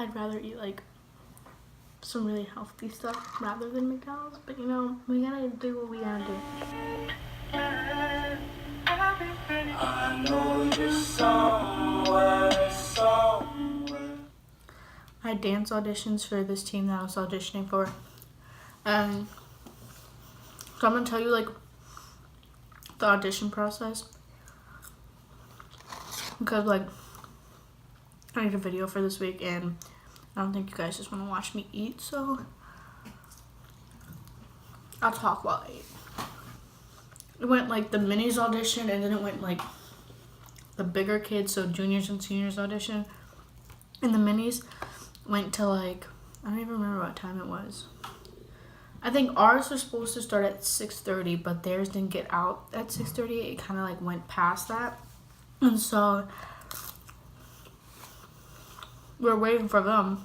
I'd rather eat like some really healthy stuff rather than McDonald's, but you know, we gotta do what we gotta do. I know you're somewhere. I had dance auditions for this team that I was auditioning for, and so I'm gonna tell you like the audition process, because like I need a video for this week and I don't think you guys just want to watch me eat, so I'll talk while I eat. It went like the minis audition, and then it went like the bigger kids, so juniors and seniors audition. And the minis went to like, I don't even remember what time it was. I think ours was supposed to start at 6:30, but theirs didn't get out at 6:30. It kind of like went past that. And so we're waiting for them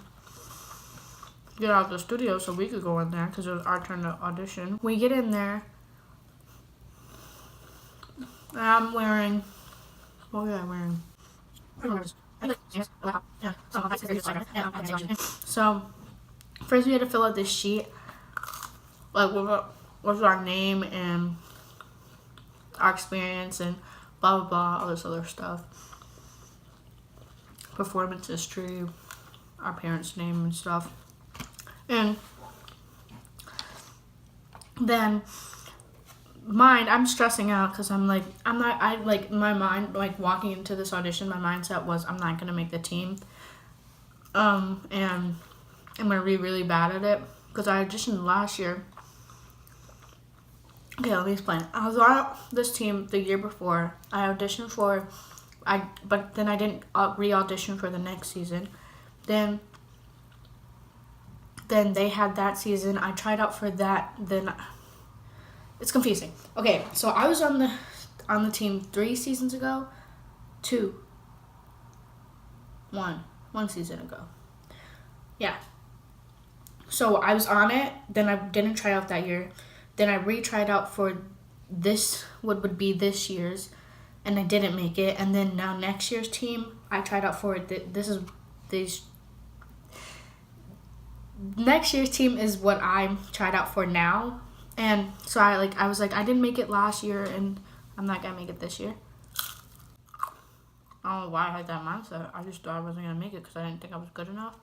to get out of the studio so we could go in there because it was our turn to audition. We get in there. I'm wearing, what was I wearing? So first we had to fill out this sheet, like what's our name and our experience and blah blah blah, all this other stuff. Performance history, our parents' name and stuff. And then mine, I'm stressing out because my mind, like walking into this audition, my mindset was I'm not gonna make the team, and I'm gonna be really bad at it because I auditioned last year. Okay, let me explain. I was on this team the year before. I auditioned for, but then I didn't re-audition for the next season. Then they had that season. I tried out for that. Then it's confusing. Okay, so I was on the team 3 seasons ago. 1 season ago. Yeah. So I was on it. Then I didn't try out that year. Then I retried out for this, what would be this year's, and I didn't make it. And then now next year's team, I tried out for it. Next year's team is what I tried out for now. And so I was like, I didn't make it last year, and I'm not gonna make it this year. I don't know why I had that mindset. I just thought I wasn't gonna make it because I didn't think I was good enough.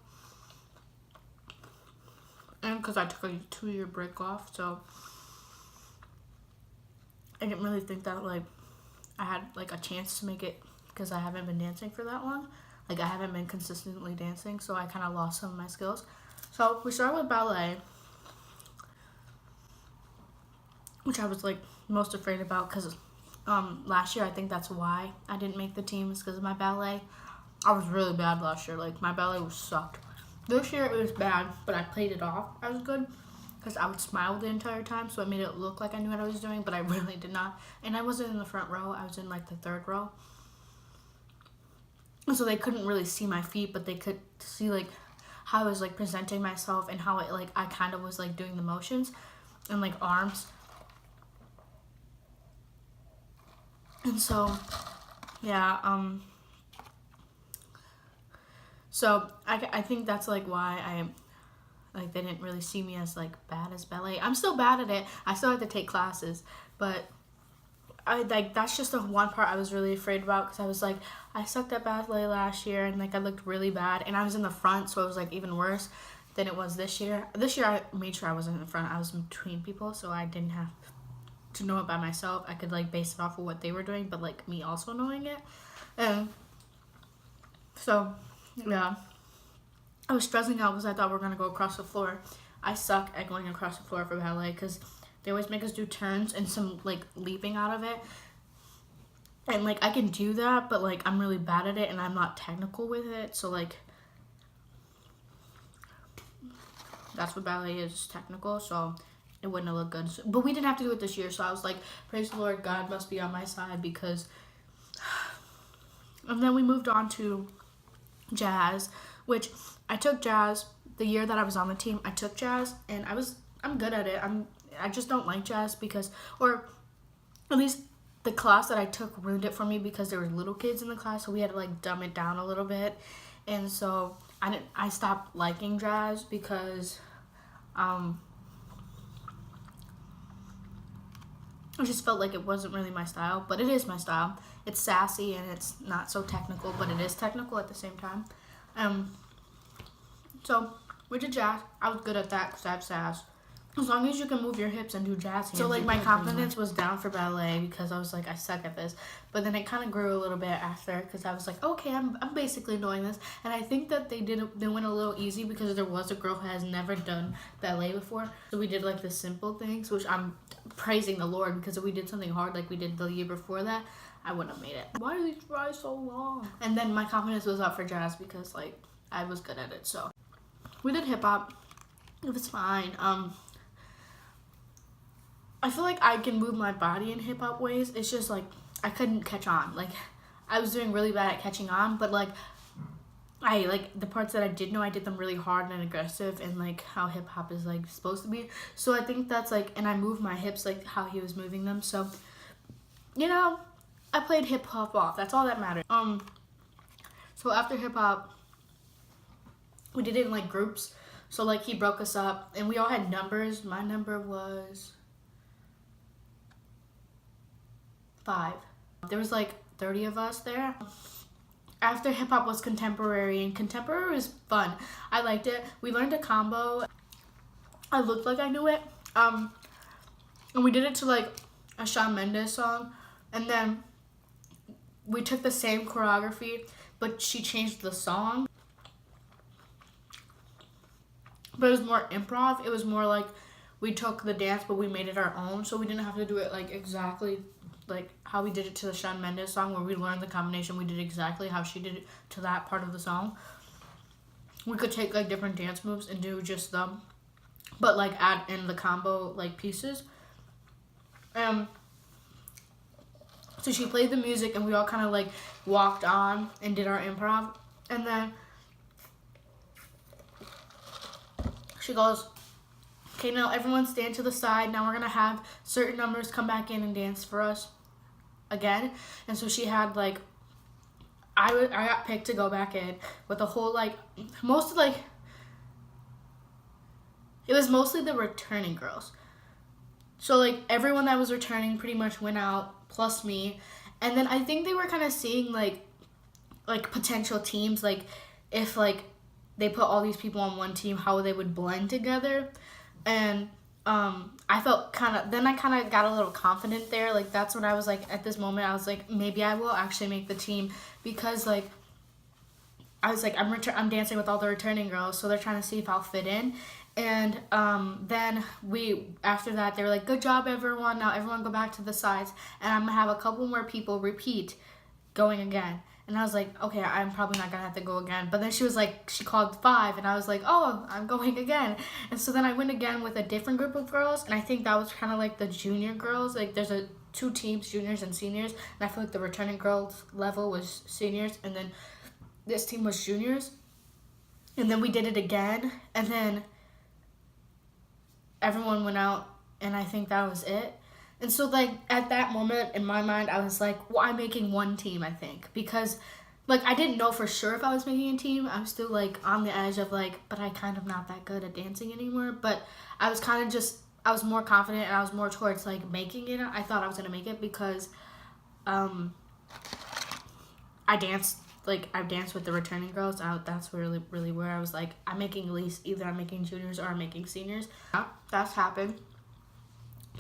And because I took a 2-year break off, so I didn't really think that like I had like a chance to make it because I haven't been dancing for that long. Like I haven't been consistently dancing, so I kind of lost some of my skills. So we started with ballet, which I was like most afraid about because last year I think that's why I didn't make the team, is because of my ballet. I was really bad last year. Like my ballet was sucked. This year it was bad, but I played it off as good because I would smile the entire time, so it made it look like I knew what I was doing, but I really did not. And I wasn't in the front row. I was in like the 3rd row. And so they couldn't really see my feet, but they could see like how I was like presenting myself and how it like I kind of was like doing the motions and like arms. And so yeah, so I think that's like why they didn't really see me as like bad as ballet. I'm still bad at it. I still have to take classes, but that's just the one part I was really afraid about because I was like, I sucked at ballet last year and like I looked really bad, and I was in the front, so it was like even worse than it was this year. This year I made sure I wasn't in the front. I was in between people, so I didn't have to know it by myself. I could like base it off of what they were doing, but like me also knowing it. And so yeah, I was stressing out because I thought we were gonna go across the floor. I suck at going across the floor for ballet because they always make us do turns and some like leaping out of it, and like I can do that, but like I'm really bad at it and I'm not technical with it. So like that's what ballet is, technical, so it wouldn't have looked good. But we didn't have to do it this year, so I was like, praise the Lord, God must be on my side, because and then we moved on to jazz, which I took jazz the year that I was on the team. I took jazz and I'm good at it. I just don't like jazz because, or at least the class that I took ruined it for me because there were little kids in the class, so we had to like dumb it down a little bit. And so I stopped liking jazz because I just felt like it wasn't really my style, but it is my style. It's sassy and it's not so technical, but it is technical at the same time. So we did jazz. I was good at that because I have sass. As long as you can move your hips and do jazz hands. So like my confidence was down for ballet because I was like, I suck at this. But then it kind of grew a little bit after because I was like, okay, I'm basically doing this. And I think that they went a little easy because there was a girl who has never done ballet before. So we did like the simple things, which I'm praising the Lord, because if we did something hard like we did the year before that, I wouldn't have made it. Why do these try so long? And then my confidence was up for jazz because like I was good at it. So we did hip hop. It was fine. I feel like I can move my body in hip hop ways. It's just like I couldn't catch on. Like I was doing really bad at catching on, but like I like the parts that I did know, I did them really hard and aggressive and like how hip hop is like supposed to be. So I think that's like, and I moved my hips like how he was moving them. So, you know, I played hip hop off. That's all that mattered. So after hip hop, we did it in like groups. So like he broke us up and we all had numbers. My number was 5. There was like 30 of us there. After hip hop was contemporary, and contemporary was fun. I liked it. We learned a combo. I looked like I knew it. And we did it to like a Shawn Mendes song, and then we took the same choreography, but she changed the song. But it was more improv. It was more like we took the dance, but we made it our own, so we didn't have to do it like exactly like how we did it to the Shawn Mendes song, where we learned the combination. We did exactly how she did it to that part of the song. We could take like different dance moves and do just them, but like add in the combo like pieces. So she played the music and we all kind of like walked on and did our improv, and then she goes, okay, now everyone stand to the side. Now we're gonna have certain numbers come back in and dance for us again. And so she had like, I got picked to go back in with the whole like, most of like, it was mostly the returning girls. So like everyone that was returning pretty much went out, plus me. And then I think they were kind of seeing like potential teams, like if like they put all these people on one team, how they would blend together. And I felt then I kind of got a little confident there. Like that's when I was like, at this moment I was like, maybe I will actually make the team, because like I was like, I'm dancing with all the returning girls, so they're trying to see if I'll fit in. And then after that they were like, good job everyone, now everyone go back to the sides, and I'm gonna have a couple more people repeat going again. And I was like, okay, I'm probably not gonna have to go again. But then she was like, she called 5, and I was like, oh, I'm going again. And so then I went again with a different group of girls, and I think that was kind of like the junior girls. Like there's 2 teams, juniors and seniors, and I feel like the returning girls level was seniors, and then this team was juniors. And then we did it again, and then everyone went out, and I think that was it. And so, like, at that moment, in my mind, I was like, well, I'm making one team, I think. Because, like, I didn't know for sure if I was making a team. I was still, like, on the edge of, like, but I kind of not that good at dancing anymore. But I was kind of just, I was more confident, and I was more towards, like, making it. I thought I was going to make it because I danced with the returning girls. That's really, really where I was like, I'm making at least, either I'm making juniors or I'm making seniors. Yeah, that's happened.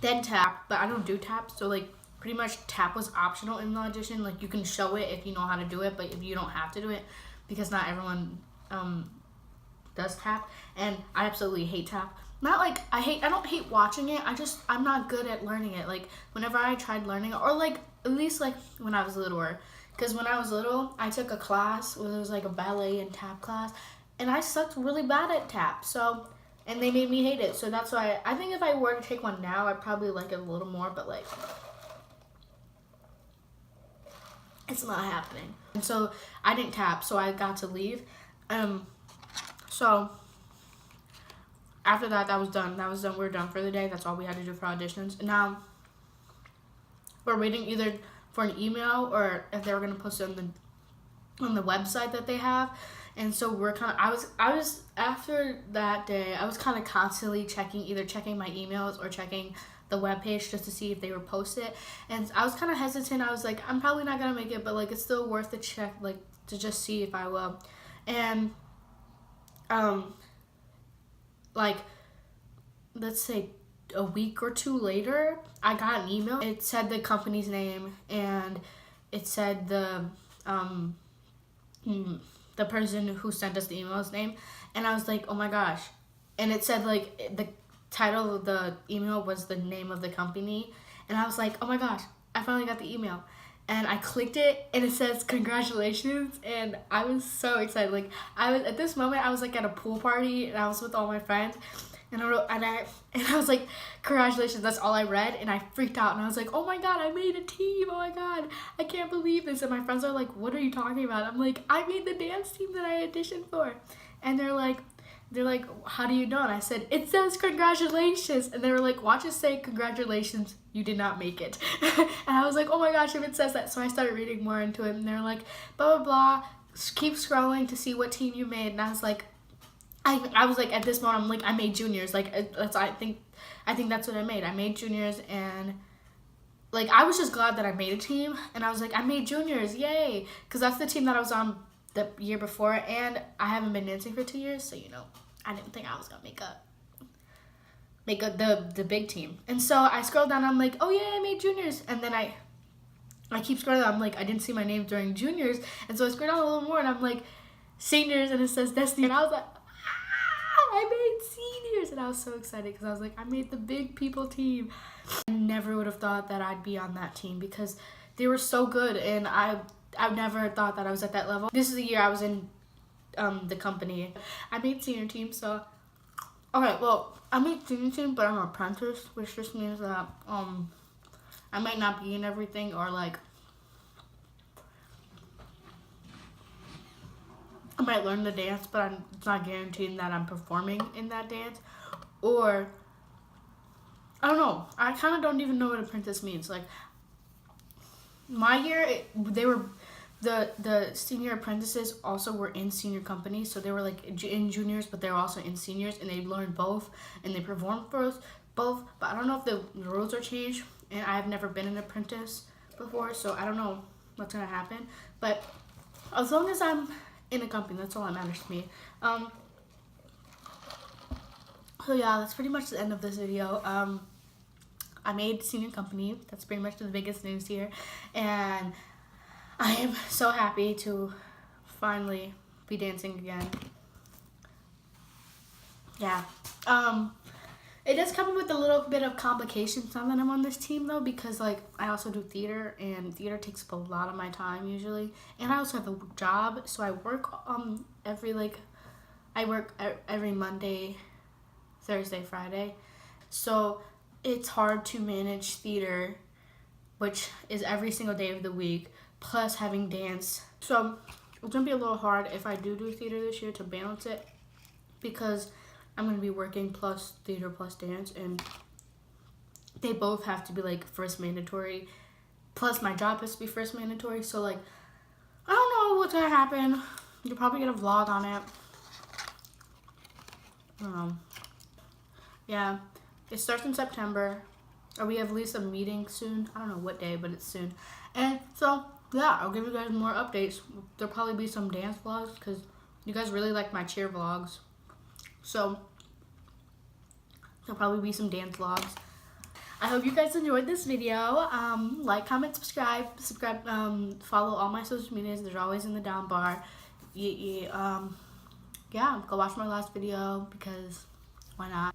Then tap, but I don't do tap, so like pretty much tap was optional in the audition. Like you can show it if you know how to do it, but if you don't have to do it, because not everyone does tap. And I absolutely hate tap. Not like I don't hate watching it, I'm not good at learning it. Like whenever I tried learning it, or like at least like when I was littler, because when I was little I took a class where there was like a ballet and tap class, and I sucked really bad at tap. So, and they made me hate it. So that's why I think if I were to take one now, I'd probably like it a little more, but like it's not happening. And so I didn't tap, so I got to leave. So after that, that was done. We were done for the day. That's all we had to do for auditions. And now we're waiting either for an email or if they were gonna post it on the website that they have. And so we're kind of, I was after that day, I was kind of constantly either checking my emails or checking the webpage just to see if they were posted. And I was kind of hesitant. I was like, I'm probably not gonna make it, but like it's still worth a check, like to just see if I will. And like let's say a week or two later, I got an email. It said the company's name and it said the person who sent us the email's name, and I was like, oh my gosh. And it said like the title of the email was the name of the company, and I was like, oh my gosh, I finally got the email. And I clicked it and it says congratulations, and I was so excited. Like I was at this moment, I was like at a pool party and I was with all my friends, and I was like, congratulations, that's all I read, and I freaked out and I was like, oh my god, I made a team, oh my god, I can't believe this. And my friends are like, what are you talking about? I'm like, I made the dance team that I auditioned for. And they're like, how do you know? And I said, it says congratulations. And they were like, watch it say congratulations, you did not make it. And I was like, oh my gosh, if it says that. So I started reading more into it, and they're like, blah blah blah, keep scrolling to see what team you made. And I was like, I was like, at this moment, I'm like, I made juniors. Like that's I think that's what I made. I made juniors, and like I was just glad that I made a team, and I was like, I made juniors, yay, because that's the team that I was on the year before, and I haven't been dancing for 2 years, so you know, I didn't think I was gonna make the big team. And so I scrolled down, I'm like, oh yeah, I made juniors, and then I keep scrolling down, I'm like, I didn't see my name during juniors, and so I scrolled down a little more, and I'm like, seniors, and it says Destiny, and I was like, I made seniors, and I was so excited because I was like, I made the big people team. I never would have thought that I'd be on that team because they were so good, and I never thought that I was at that level. This is the year I was in the company. I made senior team, so okay, well, I made senior team, but I'm an apprentice, which just means that I might not be in everything, or like I might learn the dance, but it's not guaranteed that I'm performing in that dance. Or I don't know. I kind of don't even know what apprentice means. Like my year, they were the senior apprentices also were in senior companies, so they were like in juniors, but they were also in seniors, and they learned both, and they performed for us both. But I don't know if the rules are changed, and I've never been an apprentice before, so I don't know what's gonna happen. But as long as I'm in a company, that's all that matters to me. So yeah, that's pretty much the end of this video. I made senior company. That's pretty much the biggest news here, and I am so happy to finally be dancing again. Yeah. It does come with a little bit of complications now that I'm on this team, though, because like I also do theater, and theater takes up a lot of my time usually, and I also have a job, so I work every Monday, Thursday, Friday, so it's hard to manage theater, which is every single day of the week, plus having dance. So it's gonna be a little hard if I do theater this year to balance it, because I'm going to be working plus theater plus dance, and they both have to be like first mandatory, plus my job has to be first mandatory. So like, I don't know what's going to happen. You'll probably get a vlog on it. I don't know. Yeah, it starts in September, or we have at least a meeting soon. I don't know what day, but it's soon. And so yeah, I'll give you guys more updates. There'll probably be some dance vlogs because you guys really like my cheer vlogs. So there'll probably be some dance vlogs. I hope you guys enjoyed this video. Like, comment, subscribe, follow all my social medias. They're always in the down bar. Yeah, go watch my last video because why not?